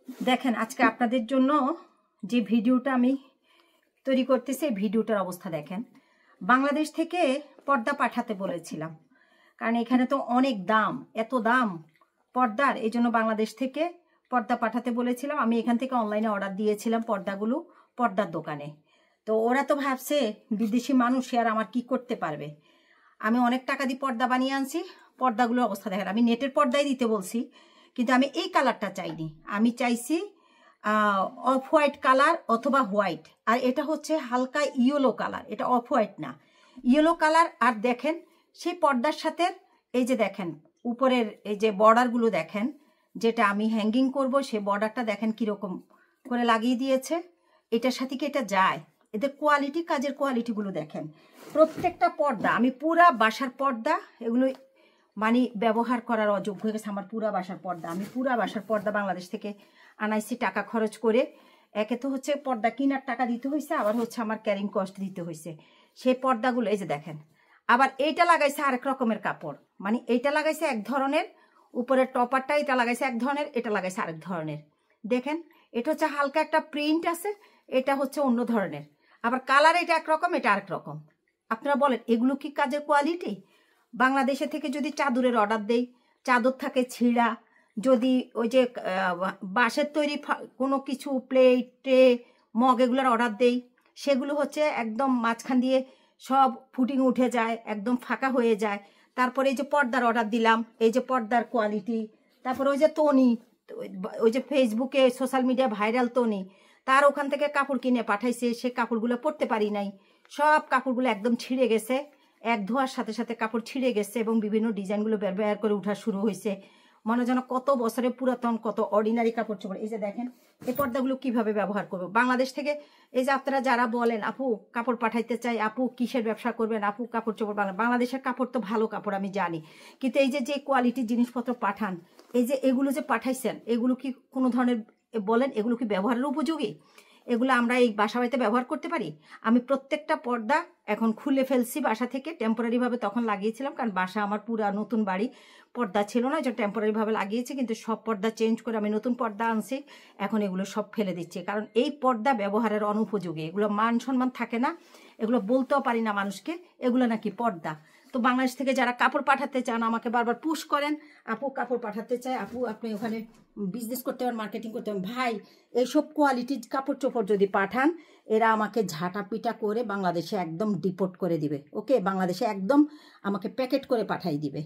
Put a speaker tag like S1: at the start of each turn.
S1: দেখেন আজকে আপনাদের জন্য যে ভিডিওটা আমি তৈরি করতেছি, ভিডিওটার অবস্থা দেখেন। বাংলাদেশ থেকে পর্দা পাঠাতে বলেছিলাম, কারণ এখানে তো অনেক দাম, এত দাম পর্দার, এই জন্য বাংলাদেশ থেকে পর্দা পাঠাতে বলেছিলাম। আমি এখান থেকে অনলাইনে অর্ডার দিয়েছিলাম পর্দাগুলো পর্দার দোকানে। তো ওরা তো ভাবছে বিদেশি মানুষ আর আমার কি করতে পারবে। আমি অনেক টাকা দিয়ে পর্দা বানিয়ে আনছি, পর্দাগুলোর অবস্থা দেখেন। আমি নেটের পর্দাই দিতে বলছি, কিন্তু আমি এই কালারটা চাইনি, আমি চাইছি অফ হোয়াইট কালার অথবা হোয়াইট। আর এটা হচ্ছে হালকা ইয়েলো কালার, এটা অফ হোয়াইট না, ইয়েলো কালার। আর দেখেন সেই পর্দার সাথে এই যে দেখেন উপরের এই যে বর্ডারগুলো দেখেন, যেটা আমি হ্যাঙ্গিং করব সেই বর্ডারটা দেখেন কীরকম করে লাগিয়ে দিয়েছে। এটার সাথে কি এটা যায়, এদের কোয়ালিটি, কাজের কোয়ালিটিগুলো দেখেন। প্রত্যেকটা পর্দা আমি পুরা বাসার পর্দা, এগুলো মানে ব্যবহার করার অযোগ্য হয়ে গেছে আমার পুরা বাসার পর্দা। আমি পুরা বাসার পর্দা বাংলাদেশ থেকে আনাইছি টাকা খরচ করে। একে তো হচ্ছে পর্দা কেনার টাকা দিতে হয়েছে, আবার হচ্ছে আমার ক্যারিং কস্ট দিতে হয়েছে। সেই পর্দাগুলো এই যে দেখেন। আবার এইটা লাগাইছে আরেক রকমের কাপড়, মানে এইটা লাগাইছে এক ধরনের, উপরের টপারটা এটা লাগাইছে এক ধরনের, এটা লাগাইছে আরেক ধরনের। দেখেন এটা হচ্ছে হালকা একটা প্রিন্ট আছে, এটা হচ্ছে অন্য ধরনের। আবার কালার এটা একরকম, এটা আরেক রকম। আপনারা বলেন এগুলো কি কাজের কোয়ালিটি? বাংলাদেশে থেকে যদি চাদরের অর্ডার দেই, চাদর থাকে ছিঁড়া, যদি ওই যে বাঁশের তৈরি কোনো কিছু প্লেট, ট্রে, মগ এগুলোর অর্ডার দেই, সেগুলো হচ্ছে একদম মাঝখান দিয়ে সব ফুটিং উঠে যায়, একদম ফাঁকা হয়ে যায়। তারপরে এই যে পর্দার অর্ডার দিলাম, এই যে পর্দার কোয়ালিটি। তারপরে ওই যে তনি, ওই যে ফেসবুকে সোশ্যাল মিডিয়া ভাইরাল তনি, তার ওখান থেকে কাপড় কিনে পাঠাইছে, সে কাপড়গুলো পরতে পারি নাই, সব কাপড়গুলো একদম ছিঁড়ে গেছে, এক ধোয়ার সাথে সাথে কাপড় ছিঁড়ে গেছে এবং বিভিন্ন ডিজাইনগুলো বের করে উঠা শুরু হয়েছে। মনে যেন কত বছরের পুরাতন, কত অর্ডিনারি কাপড় চোপড়। এই যে দেখেন এই পর্দাগুলো কিভাবে ব্যবহার করবো বাংলাদেশ থেকে। এই যে আপনারা যারা বলেন আপু কাপড় পাঠাইতে চাই, আপু কিসের ব্যবসা করবেন, আপু কাপড় চোপড় বাংলাদেশের কাপড় তো ভালো কাপড় আমি জানি, কিন্তু এই যে যে কোয়ালিটির জিনিসপত্র পাঠান, এই যে এগুলো যে পাঠাইছেন, এগুলো কি কোনো ধরনের বলেন এগুলো কি ব্যবহারের উপযোগী? এগুলো আমরা এই বাসা বাড়িতে ব্যবহার করতে পারি? আমি প্রত্যেকটা পর্দা এখন খুলে ফেলছি বাসা থেকে, টেম্পোরারিভাবে তখন লাগিয়েছিলাম, কারণ বাসা আমার পুরা নতুন বাড়ি, পর্দা ছিল না, যে টেম্পোরারিভাবে লাগিয়েছি। কিন্তু সব পর্দা চেঞ্জ করে আমি নতুন পর্দা আনছি, এখন এগুলো সব ফেলে দিচ্ছি, কারণ এই পর্দা ব্যবহারের অনুপযোগী, এগুলো মান সম্মান থাকে না, এগুলো বলতেও পারি না মানুষকে এগুলো নাকি পর্দা। তো বাংলাদেশ থেকে যারা কাপড় পাঠাতে চান আমাকে বারবার পুশ করেন, আপু কাপড় পাঠাতে চাই, আপু আপনি ওখানে বিজনেস করতে পারেন, মার্কেটিং করতে পারেন। ভাই এইসব কোয়ালিটির কাপড় চোপড় যদি পাঠান, এরা আমাকে ঝাঁটা পিটা করে বাংলাদেশে একদম ডিপোর্ট করে দিবে। ওকে, বাংলাদেশে একদম আমাকে প্যাকেট করে পাঠাই দিবে।